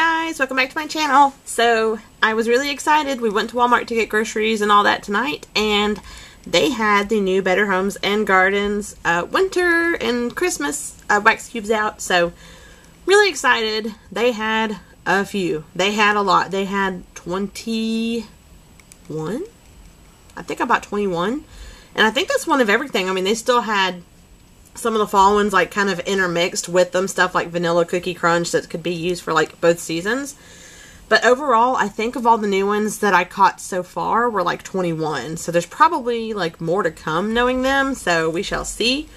guys, welcome back to my channel. So I was really excited. We went to Walmart to get groceries and all that tonight, and they had the new Better Homes and Gardens winter and Christmas wax cubes out. So really excited. They had a few. They had a lot. They had 21. I think about 21, and I think that's one of everything. I mean, they still had some of the fall ones like kind of intermixed with them, stuff like Vanilla Cookie Crunch that could be used for like both seasons. But overall, I think of all the new ones that I caught so far were like 21. So there's probably like more to come knowing them, so we shall see.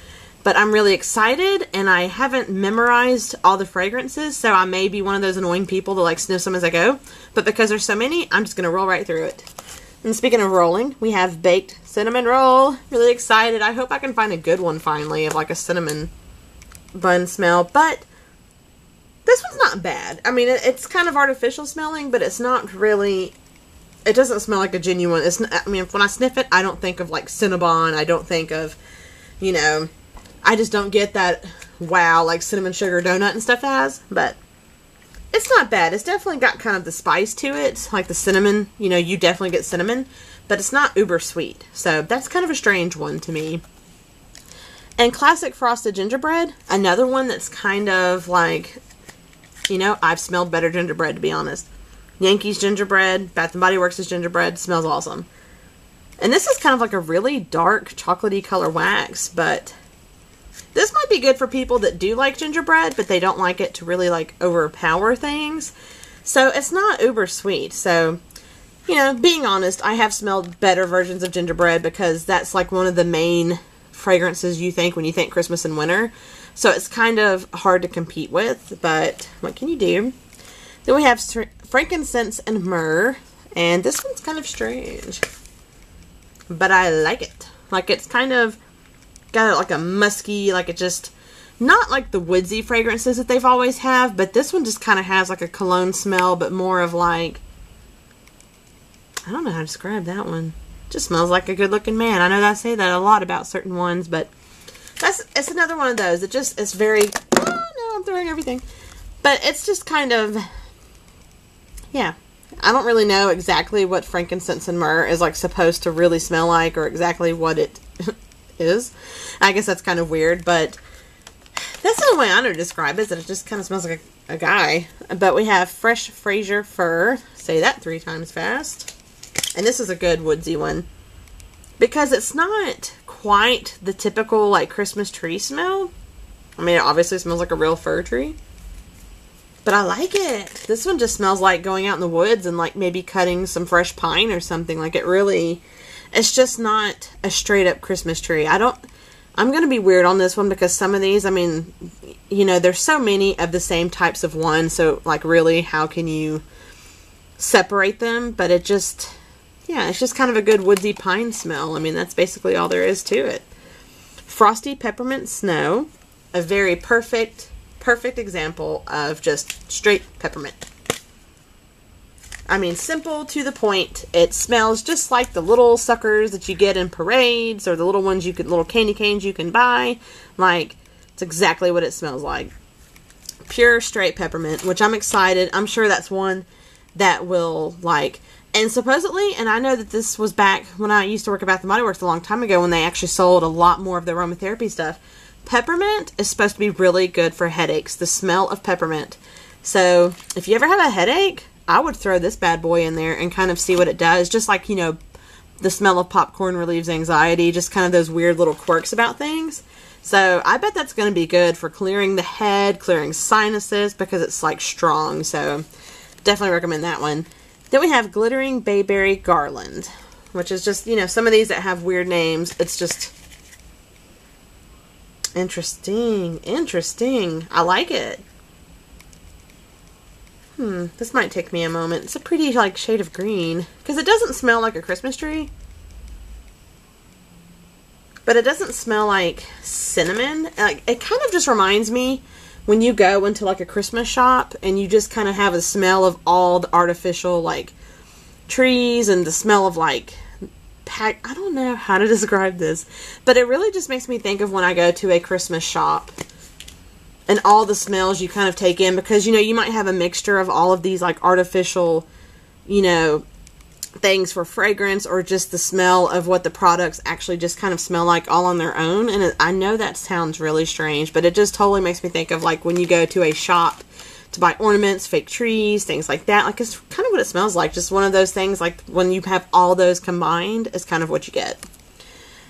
But I'm really excited, and I haven't memorized all the fragrances, so I may be one of those annoying people that like sniff some as I go. But because there's so many, I'm just going to roll right through it. And speaking of rolling, we have baked cinnamon roll. Really excited. I hope I can find a good one finally of like a cinnamon bun smell. But this one's not bad. I mean, it's kind of artificial smelling, but it's not really, it doesn't smell like a genuine, it's not, I mean, when I sniff it, I don't think of like Cinnabon. I don't think of, you know, I just don't get that wow like cinnamon sugar donut and stuff has. But it's not bad. It's definitely got kind of the spice to it, like the cinnamon. You know, you definitely get cinnamon, but it's not uber sweet. So that's kind of a strange one to me. And classic frosted gingerbread, another one that's kind of like, you know, I've smelled better gingerbread, to be honest. Yankees gingerbread, Bath & Body Works' gingerbread, smells awesome. And this is kind of like a really dark chocolatey color wax, but this might be good for people that do like gingerbread, but they don't like it to really like overpower things. So it's not uber sweet. So, you know, being honest, I have smelled better versions of gingerbread because that's like one of the main fragrances you think when you think Christmas and winter. So it's kind of hard to compete with, but what can you do? Then we have frankincense and myrrh, and this one's kind of strange, but I like it. Like, it's kind of got like a musky, like it just, not like the woodsy fragrances that they've always have, but this one just kind of has like a cologne smell, but more of like, I don't know how to describe that one. Just smells like a good looking man. I know that I say that a lot about certain ones, but it's another one of those. It just, it's very, oh no, I'm throwing everything. But it's just kind of, yeah. I don't really know exactly what frankincense and myrrh is like supposed to really smell like, or exactly what it is. I guess that's kind of weird, but that's the only way I know to describe it, is that it just kind of smells like a guy. But we have fresh Fraser fir. Say that 3 times fast. And this is a good woodsy one, because it's not quite the typical like Christmas tree smell. I mean, it obviously smells like a real fir tree, but I like it. This one just smells like going out in the woods and like maybe cutting some fresh pine or something. Like, it really, it's just not a straight up Christmas tree. I'm going to be weird on this one because some of these, I mean, you know, there's so many of the same types of one. So like, really, how can you separate them? But it just, yeah, it's just kind of a good woodsy pine smell. I mean, that's basically all there is to it. Frosty Peppermint Snow. A very perfect example of just straight peppermint. I mean, simple, to the point. It smells just like the little suckers that you get in parades, or the little ones you could, little candy canes you can buy. Like, it's exactly what it smells like. Pure, straight peppermint, which I'm excited. I'm sure that's one that will, like, and supposedly, and I know that this was back when I used to work at Bath & Body Works a long time ago, when they actually sold a lot more of the aromatherapy stuff. Peppermint is supposed to be really good for headaches. The smell of peppermint. So, if you ever have a headache, I would throw this bad boy in there and kind of see what it does. Just like, you know, the smell of popcorn relieves anxiety. Just kind of those weird little quirks about things. So, I bet that's going to be good for clearing the head, clearing sinuses, because it's like strong. So, definitely recommend that one. Then we have Glittering Bayberry Garland, which is just, you know, some of these that have weird names. It's just interesting. I like it. This might take me a moment. It's a pretty, like, shade of green, because it doesn't smell like a Christmas tree, but it doesn't smell like cinnamon. Like, it kind of just reminds me when you go into like a Christmas shop and you just kind of have a smell of all the artificial like trees and the smell of like I don't know how to describe this, but it really just makes me think of when I go to a Christmas shop. and all the smells you kind of take in, because, you know, you might have a mixture of all of these like artificial, you know, things for fragrance, or just the smell of what the products actually just kind of smell like all on their own. And I know that sounds really strange, but it just totally makes me think of like when you go to a shop to buy ornaments, fake trees, things like that. Like, it's kind of what it smells like. Just one of those things, like when you have all those combined, is kind of what you get.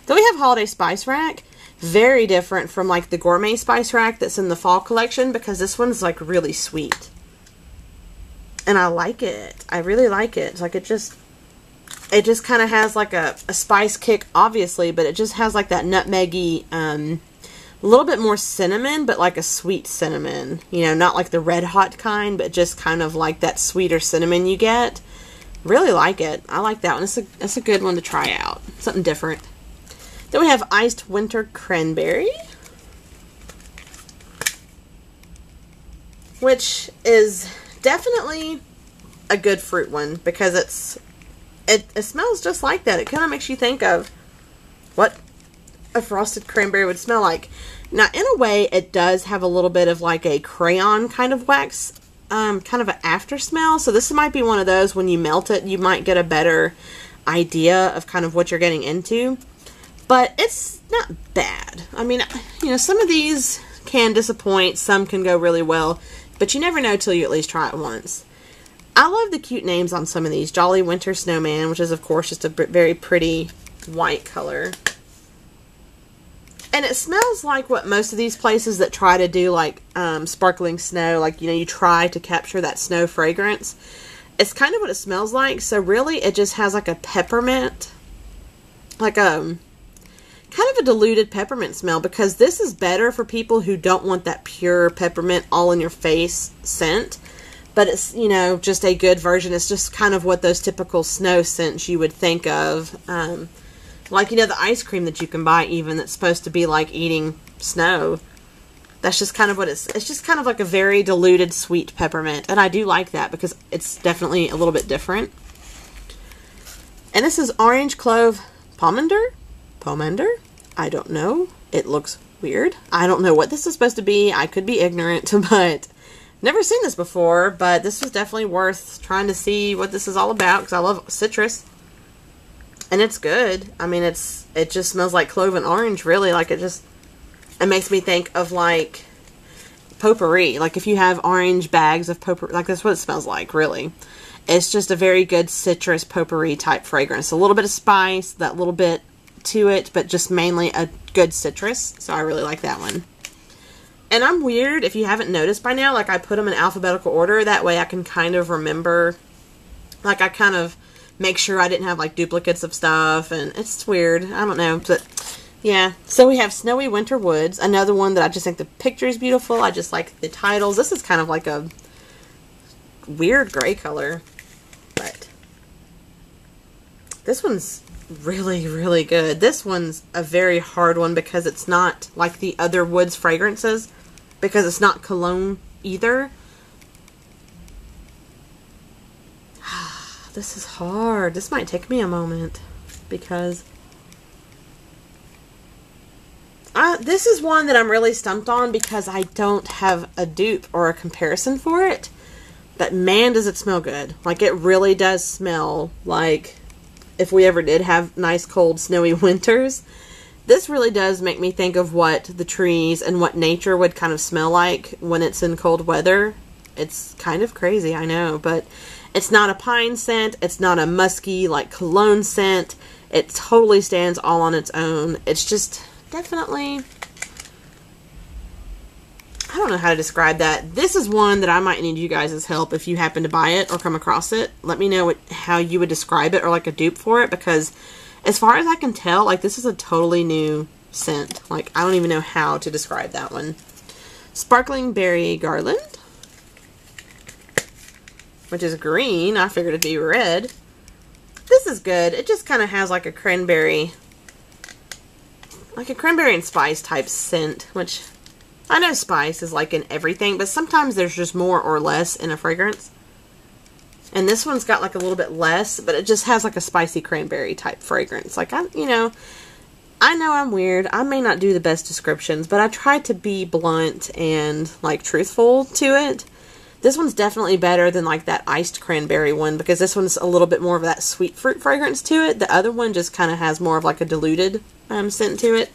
Then we have Holiday Spice Rack. Very different from like the Gourmet Spice Rack that's in the fall collection, because this one's like really sweet. And I like it. I really like it. It's like it just kind of has like a spice kick, obviously, but it just has like that nutmeggy, a little bit more cinnamon, but like a sweet cinnamon. You know, not like the red hot kind, but just kind of like that sweeter cinnamon you get. Really like it. I like that one. It's a good one to try out. Something different. Then we have Iced Winter Cranberry, which is definitely a good fruit one, because it smells just like that. It kind of makes you think of what a frosted cranberry would smell like. Now, in a way, it does have a little bit of like a crayon kind of wax, kind of an after smell. So this might be one of those, when you melt it, you might get a better idea of kind of what you're getting into. But it's not bad. I mean, you know, some of these can disappoint, some can go really well, but you never know till you at least try it once. I love the cute names on some of these. Jolly Winter Snowman, which is, of course, just a very pretty white color. And it smells like what most of these places that try to do, like, sparkling snow, like, you know, you try to capture that snow fragrance. It's kind of what it smells like. So, really, it just has, like, a peppermint, like, kind of a diluted peppermint smell, because this is better for people who don't want that pure peppermint all in your face scent. But it's, you know, just a good version. It's just kind of what those typical snow scents you would think of. Like, you know, the ice cream that you can buy even, that's supposed to be like eating snow. That's just kind of what it's just kind of like a very diluted sweet peppermint. And I do like that, because it's definitely a little bit different. And this is Orange Clove Pomander? I don't know. It looks weird. I don't know what this is supposed to be. I could be ignorant, but never seen this before. But this was definitely worth trying to see what this is all about, because I love citrus. And it's good. I mean, it just smells like clove and orange, really. Like, it makes me think of, like, potpourri. Like, if you have orange bags of potpourri, like, that's what it smells like, really. It's just a very good citrus potpourri type fragrance. A little bit of spice, that little bit to it, but just mainly a good citrus. So I really like that one. And I'm weird, if you haven't noticed by now, like, I put them in alphabetical order. That way I can kind of remember, like, I kind of make sure I didn't have like duplicates of stuff, and it's weird. I don't know, but yeah. So we have Snowy Winter Woods, another one that I just think the picture is beautiful. I just like the titles. This is kind of like a weird gray color, but this one's really, really good. This one's a very hard one, because it's not like the other woods fragrances, because it's not cologne either. This is hard. This might take me a moment, because this is one that I'm really stumped on, because I don't have a dupe or a comparison for it. But man, does it smell good. Like, it really does smell like if we ever did have nice, cold, snowy winters. This really does make me think of what the trees and what nature would kind of smell like when it's in cold weather. It's kind of crazy, I know, but it's not a pine scent. It's not a musky, like, cologne scent. It totally stands all on its own. It's just definitely, I don't know how to describe that. This is one that I might need you guys' help if you happen to buy it or come across it. Let me know how you would describe it, or like a dupe for it, because as far as I can tell, like, this is a totally new scent. Like, I don't even know how to describe that one. Sparkling Berry Garland, which is green. I figured it'd be red. This is good. It just kind of has like a cranberry and spice type scent, which I know spice is like in everything, but sometimes there's just more or less in a fragrance. And this one's got like a little bit less, but it just has like a spicy cranberry type fragrance. Like, I I know I'm weird. I may not do the best descriptions, but I try to be blunt and, like, truthful to it. This one's definitely better than, like, that iced cranberry one, because this one's a little bit more of that sweet fruit fragrance to it. The other one just kind of has more of, like, a diluted scent to it.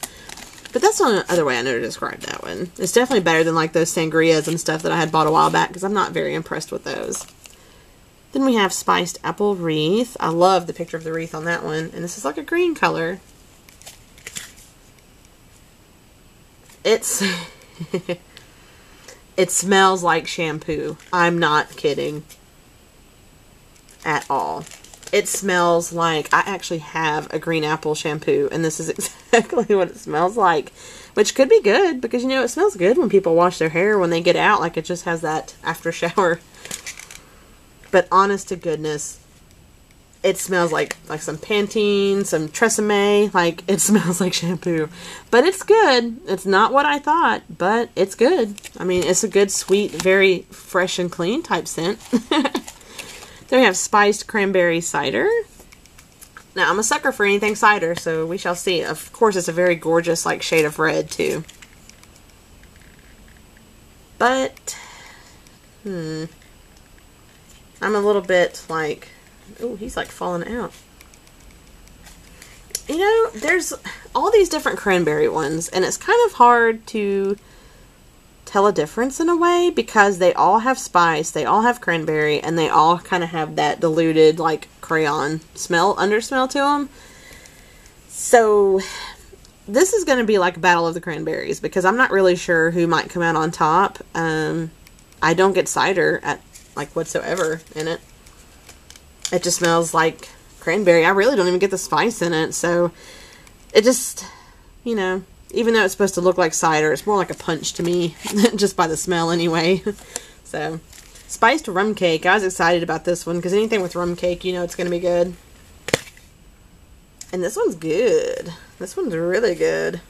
But that's not another way I know to describe that one. It's definitely better than, like, those sangrias and stuff that I had bought a while back, because I'm not very impressed with those. Then we have Spiced Apple Wreath. I love the picture of the wreath on that one. And this is, like, a green color. It's... It smells like shampoo. I'm not kidding. At all. It smells like... I actually have a green apple shampoo, and this is exactly what it smells like. Which could be good, because, you know, it smells good when people wash their hair when they get out. Like, it just has that after shower. But honest to goodness, it smells like some Pantene, some Tresemme. Like, it smells like shampoo. But it's good. It's not what I thought, but it's good. I mean, it's a good, sweet, very fresh and clean type scent. Then we have Spiced Cranberry Cider. Now, I'm a sucker for anything cider, so we shall see. Of course, it's a very gorgeous, like, shade of red, too. But, I'm a little bit, like... Oh, he's like falling out. You know, there's all these different cranberry ones, and it's kind of hard to tell a difference in a way, because they all have spice, they all have cranberry, and they all kind of have that diluted, like, crayon smell, undersmell to them. So, this is going to be like a battle of the cranberries, because I'm not really sure who might come out on top. I don't get cider at, like, whatsoever in it. It just smells like cranberry. I really don't even get the spice in it. So, it just, you know, even though it's supposed to look like cider, it's more like a punch to me. Just by the smell anyway. So, Spiced Rum Cake. I was excited about this one, because anything with rum cake, you know it's going to be good. And this one's good. This one's really good.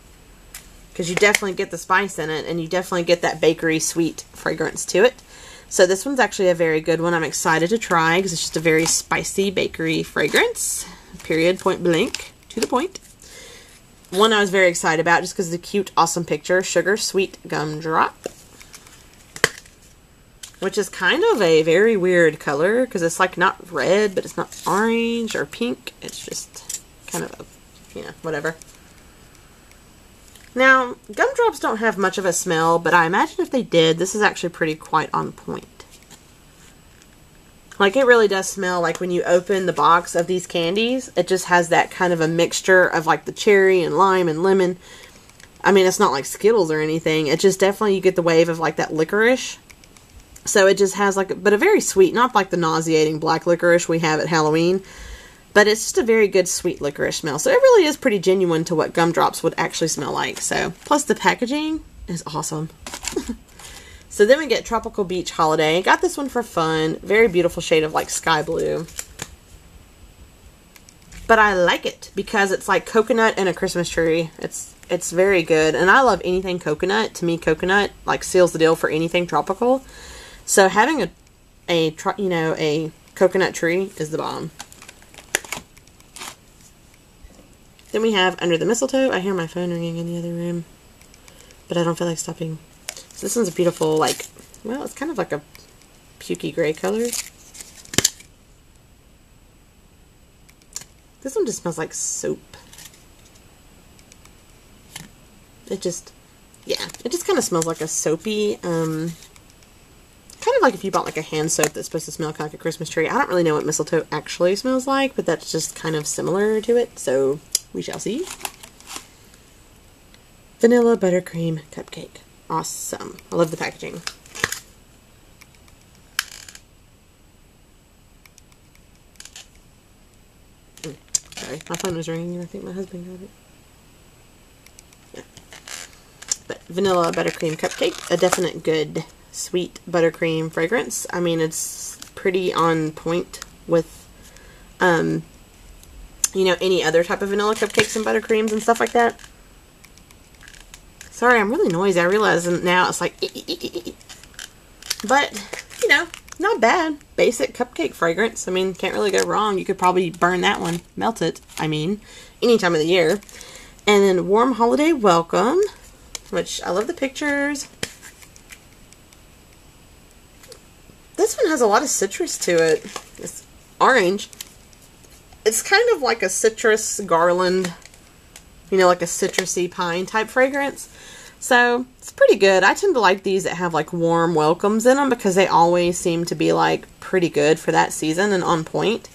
Because you definitely get the spice in it, and you definitely get that bakery sweet fragrance to it. So this one's actually a very good one. I'm excited to try because it's just a very spicy bakery fragrance. Period, point blank, to the point. One I was very excited about just because of the cute, awesome picture. Sugar Sweet Gumdrop. Which is kind of a very weird color because it's like not red, but it's not orange or pink. It's just kind of a, you know, whatever. Now, gumdrops don't have much of a smell, but I imagine if they did, this is actually pretty quite on point. Like, it really does smell like when you open the box of these candies, it just has that kind of a mixture of like the cherry and lime and lemon. I mean, it's not like Skittles or anything. It just definitely, you get the wave of like that licorice. So it just has like, but a very sweet, not like the nauseating black licorice we have at Halloween. But it's just a very good sweet licorice smell. So it really is pretty genuine to what gumdrops would actually smell like. So, plus the packaging is awesome. So then we get Tropical Beach Holiday. Got this one for fun. Very beautiful shade of like sky blue. But I like it because it's like coconut and a Christmas tree. It's very good. And I love anything coconut. To me, coconut like seals the deal for anything tropical. So having a coconut tree is the bomb. Then we have Under the Mistletoe. I hear my phone ringing in the other room, but I don't feel like stopping. So this one's a beautiful, like, well, it's kind of like a pukey gray color. This one just smells like soap. It just, yeah, it just kind of smells like a soapy, kind of like if you bought like a hand soap that's supposed to smell kind of like a Christmas tree. I don't really know what mistletoe actually smells like, but that's just kind of similar to it, so we shall see. Vanilla Buttercream Cupcake. Awesome. I love the packaging. Sorry, my phone was ringing and I think my husband got it. Yeah. But Vanilla Buttercream Cupcake. A definite good sweet buttercream fragrance. I mean, it's pretty on point with, you know, any other type of vanilla cupcakes and buttercreams and stuff like that. Sorry, I'm really noisy. I realize now it's like, but, you know, not bad. Basic cupcake fragrance. I mean, can't really go wrong. You could probably burn that one, melt it, I mean, any time of the year. And then Warm Holiday Welcome, which I love the pictures. This one has a lot of citrus to it. It's orange. It's kind of like a citrus garland, you know, like a citrusy pine type fragrance. So it's pretty good. I tend to like these that have like warm welcomes in them because they always seem to be like pretty good for that season and on point.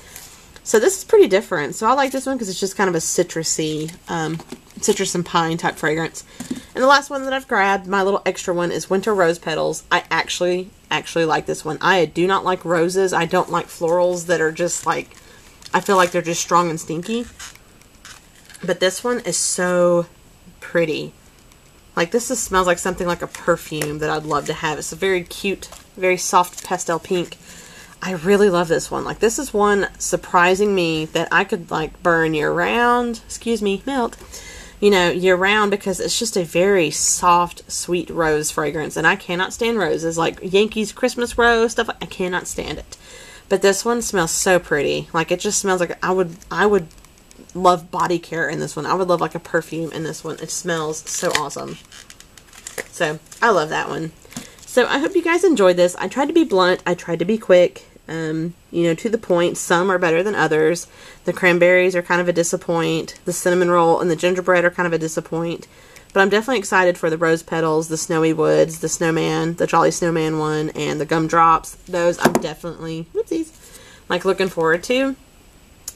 So this is pretty different. So I like this one because it's just kind of a citrusy, citrus and pine type fragrance. And the last one that I've grabbed, my little extra one, is Winter Rose Petals. I actually like this one. I do not like roses. I don't like florals that are just like, I feel like they're just strong and stinky. But this one is so pretty. Like, this just smells like something like a perfume that I'd love to have. It's a very cute, very soft pastel pink. I really love this one. Like, this is one surprising me that I could, like, burn year-round. Excuse me, melt. You know, year-round, because it's just a very soft, sweet rose fragrance. And I cannot stand roses. Like, Yankees Christmas rose stuff, I cannot stand it. But this one smells so pretty. Like, it just smells like I would love body care in this one. I would love like a perfume in this one. It smells so awesome. So I love that one. So I hope you guys enjoyed this. I tried to be blunt. I tried to be quick. You know, to the point. Some are better than others. The cranberries are kind of a disappoint. The cinnamon roll and the gingerbread are kind of a disappoint. But I'm definitely excited for the rose petals, the snowy woods, the snowman, the jolly snowman one, and the gumdrops. Those I'm definitely, whoopsies, like looking forward to.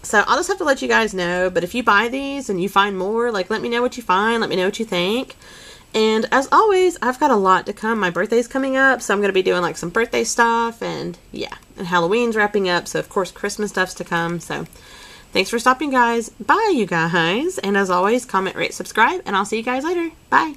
So I'll just have to let you guys know. But if you buy these and you find more, like, let me know what you find. Let me know what you think. And as always, I've got a lot to come. My birthday's coming up, so I'm going to be doing like some birthday stuff. And yeah, and Halloween's wrapping up. So of course, Christmas stuff's to come. So thanks for stopping, guys. Bye, you guys. And as always, comment, rate, subscribe. And I'll see you guys later. Bye.